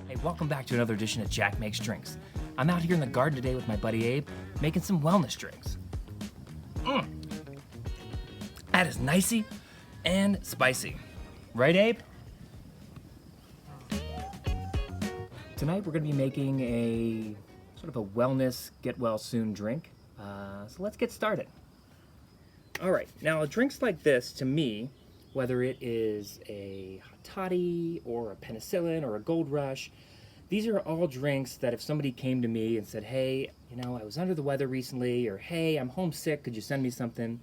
Hey, welcome back to another edition of Jack Makes Drinks. I'm out here in the garden today with my buddy Abe, making some wellness drinks. That is nicey and spicy. Right, Abe? Tonight we're going to be making a sort of a wellness get well soon drink. So let's get started. All right, now drinks like this, to me, whether it is a hot toddy or a penicillin or a gold rush, these are all drinks that if somebody came to me and said, hey, you know, I was under the weather recently, or hey, I'm homesick, could you send me something?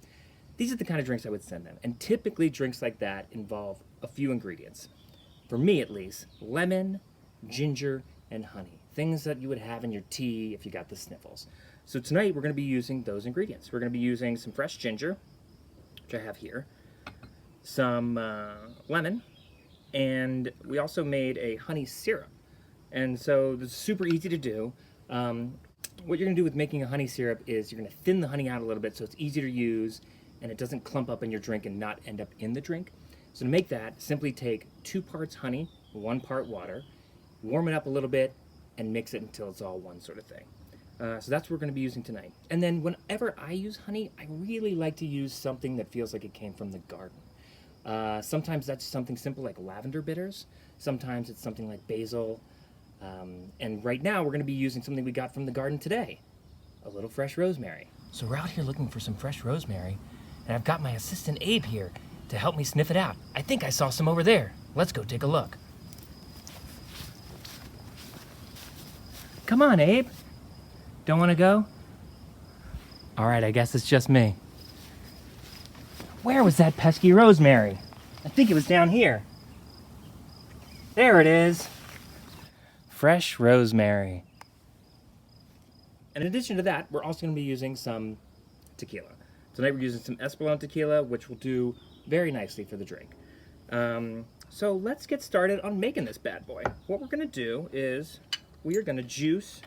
These are the kind of drinks I would send them. And typically drinks like that involve a few ingredients. For me at least, lemon, ginger, and honey. Things that you would have in your tea if you got the sniffles. So tonight we're going to be using those ingredients. We're going to be using some fresh ginger, which I have here, some lemon, and we also made a honey syrup. And so this is super easy to do. What you're going to do with making a honey syrup is you're going to thin the honey out a little bit so it's easier to use and it doesn't clump up in your drink and not end up in the drink. So to make that, simply take 2 parts honey, 1 part water, warm it up a little bit, and mix it until it's all one sort of thing. So that's what we're going to be using tonight. And then whenever I use honey, I really like to use something that feels like it came from the garden. Sometimes that's something simple like lavender bitters. Sometimes it's something like basil. And right now we're going to be using something we got from the garden today, a little fresh rosemary. So we're out here looking for some fresh rosemary, and I've got my assistant Abe here to help me sniff it out. I think I saw some over there. Let's go take a look. Come on, Abe. Don't want to go? All right, I guess it's just me. Where was that pesky rosemary? I think it was down here. There it is. Fresh rosemary. In addition to that, we're also going to be using some tequila. Tonight we're using some Espolòn tequila, which will do very nicely for the drink. So let's get started on making this bad boy. What we're going to do is we are going to juice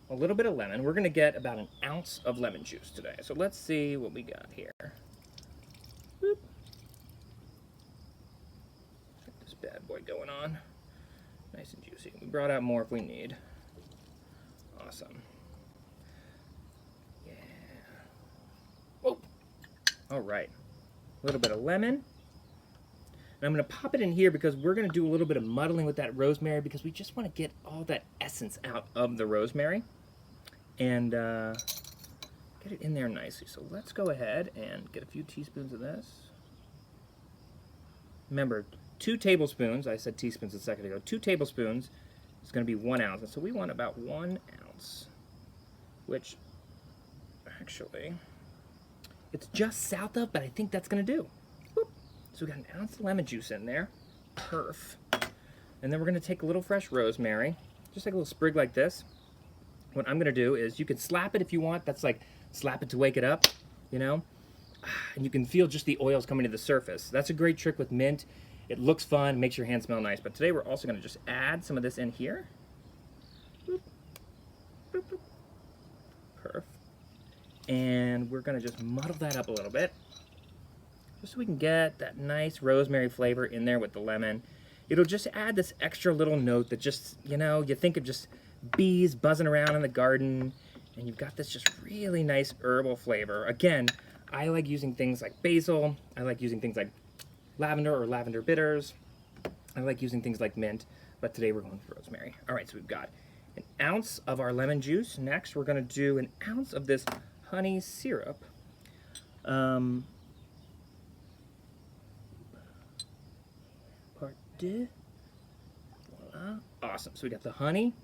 a little bit of lemon. We're going to get about 1 ounce of lemon juice today. So let's see what we got here. Boop. Get this bad boy going on. Nice and juicy. We brought out more if we need. Awesome. Yeah. Whoa. All right. A little bit of lemon. And I'm going to pop it in here because we're going to do a little bit of muddling with that rosemary because we just want to get all that essence out of the rosemary and get it in there nicely. So let's go ahead and get a few teaspoons of this. Remember, 2 tablespoons, I said teaspoons a second ago, 2 tablespoons is going to be 1 ounce. And so we want about 1 ounce, which actually, it's just south of, but I think that's going to do. Whoop. So we got 1 ounce of lemon juice in there. Perf. And then we're going to take a little fresh rosemary, just like a little sprig like this. What I'm going to do is, you can slap it if you want. That's like slap it to wake it up, you know? And you can feel just the oils coming to the surface. That's a great trick with mint. It looks fun, makes your hand smell nice. But today we're also going to just add some of this in here. Boop. Boop, boop. Perf. And we're going to just muddle that up a little bit, just so we can get that nice rosemary flavor in there with the lemon. It'll just add this extra little note that just, you know, you think of just bees buzzing around in the garden, and you've got this just really nice herbal flavor. Again, I like using things like basil. I like using things like lavender or lavender bitters. I like using things like mint, but today we're going for rosemary. All right, so we've got 1 ounce of our lemon juice. Next, we're going to do 1 ounce of this honey syrup. Part 2. Voila. Awesome. So we got the honey,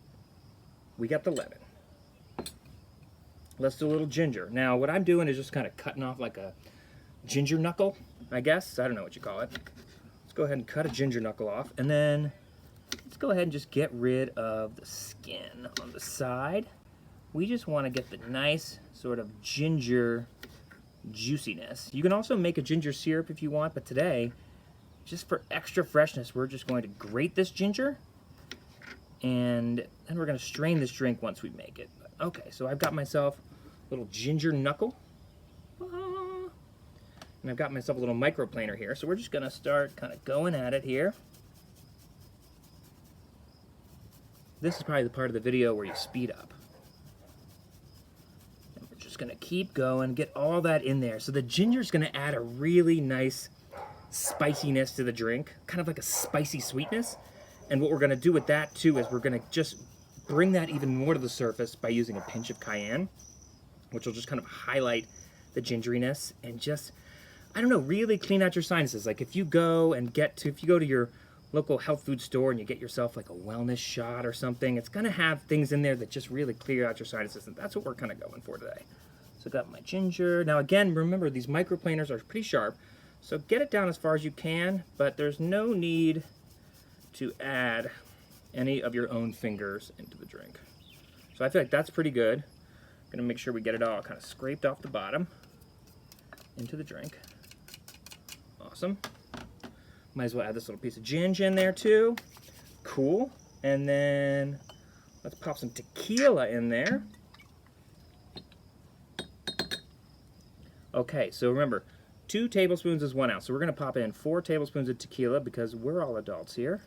we got the lemon. Let's do a little ginger. Now, what I'm doing is just kind of cutting off like a ginger knuckle, I guess. I don't know what you call it. Let's go ahead and cut a ginger knuckle off, and then let's go ahead and just get rid of the skin on the side. We just want to get the nice sort of ginger juiciness. You can also make a ginger syrup if you want, but today, just for extra freshness, we're just going to grate this ginger, and then we're going to strain this drink once we make it. Okay, so I've got myself a little ginger knuckle, and I've got myself a little microplaner here, so we're just going to start kind of going at it here. this is probably the part of the video where you speed up. And we're just gonna keep going, get all that in there. So the ginger's gonna add a really nice spiciness to the drink, kind of like a spicy sweetness. And what we're gonna do with that too is we're gonna just bring that even more to the surface by using a pinch of cayenne, which will just kind of highlight the gingeriness and just, I don't know, really clean out your sinuses. Like if you go to your local health food store and you get yourself like a wellness shot or something, it's gonna have things in there that just really clear out your sinuses, and that's what we're kind of going for today. So I got my ginger. Now again, remember these microplaners are pretty sharp, so get it down as far as you can, but there's no need to add any of your own fingers into the drink. So I feel like that's pretty good. Gonna make sure we get it all kind of scraped off the bottom into the drink. Awesome. Might as well add this little piece of ginger in there too. Cool. And then let's pop some tequila in there. Okay, so remember, 2 tablespoons is 1 ounce. So we're gonna pop in 4 tablespoons of tequila because we're all adults here.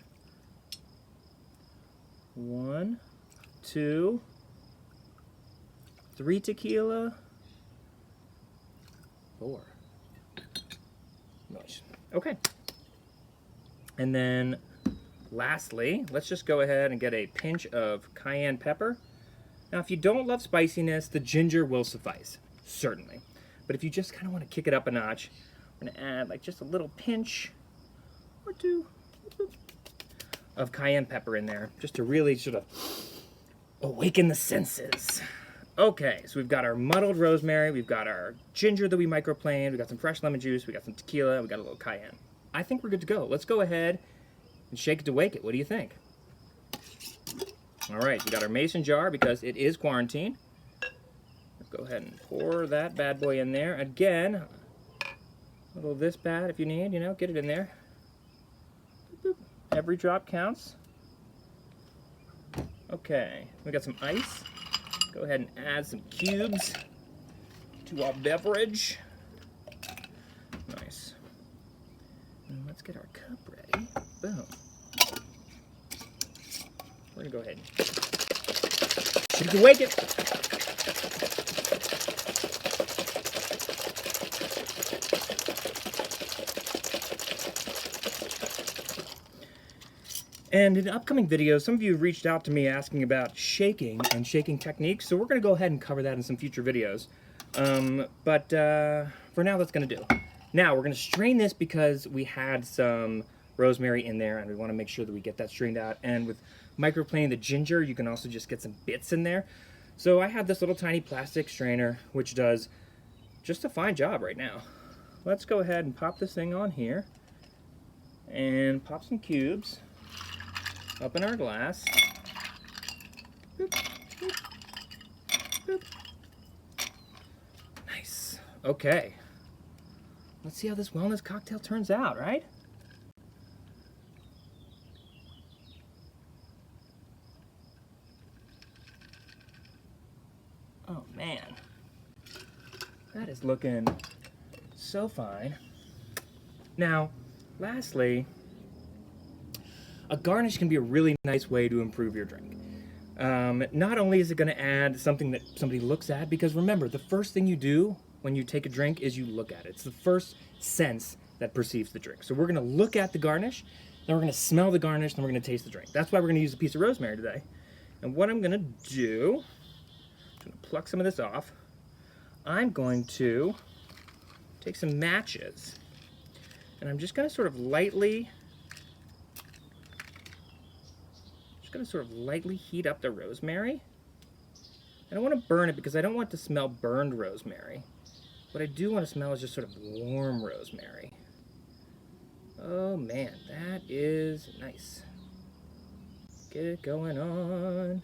1, 2, 3 tequila, 4. Nice. Okay. And then lastly, let's just go ahead and get a pinch of cayenne pepper. Now, if you don't love spiciness, the ginger will suffice, certainly. But if you just kind of want to kick it up a notch, we're going to add like just a little pinch or 2 of cayenne pepper in there, just to really sort of awaken the senses. Okay, so we've got our muddled rosemary, we've got our ginger that we microplaned, we've got some fresh lemon juice, we got some tequila, we got a little cayenne. I think we're good to go. Let's go ahead and shake it to wake it. What do you think? All right, we got our mason jar because it is quarantine. Let's go ahead and pour that bad boy in there. Again, a little of this bad if you need, you know, get it in there. Every drop counts. Okay, we got some ice. Go ahead and add some cubes to our beverage. Nice. And let's get our cup ready. Boom. We're gonna go ahead and shake it to wake it. And in upcoming videos, some of you have reached out to me asking about shaking and shaking techniques, so we're going to go ahead and cover that in some future videos. But for now, that's going to do. Now, we're going to strain this because we had some rosemary in there, and we want to make sure that we get that strained out. And with microplaning the ginger, you can also just get some bits in there. So I have this little tiny plastic strainer, which does just a fine job right now. Let's go ahead and pop this thing on here, and pop some cubes up in our glass. Boop, boop, boop. Nice. Okay. Let's see how this wellness cocktail turns out, right? Oh man. That is looking so fine. Now, lastly, a garnish can be a really nice way to improve your drink. Not only is it going to add something that somebody looks at, because remember, the first thing you do when you take a drink is you look at it. It's the first sense that perceives the drink. So we're going to look at the garnish, then we're going to smell the garnish, then we're going to taste the drink. That's why we're going to use a piece of rosemary today. And what I'm going to do, I'm going to pluck some of this off. I'm going to take some matches, and I'm just going to sort of lightly heat up the rosemary. I don't want to burn it because I don't want to smell burned rosemary. What I do want to smell is just sort of warm rosemary. Oh man, that is nice. Get it going on.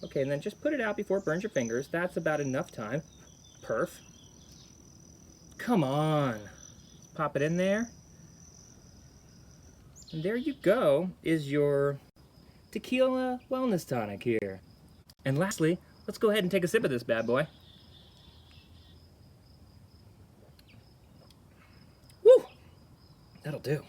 Okay, and then just put it out before it burns your fingers. That's about enough time. Perf. Come on. Pop it in there. And there you go, is your Tequila Wellness Tonic here. And lastly, let's go ahead and take a sip of this bad boy. Woo! That'll do.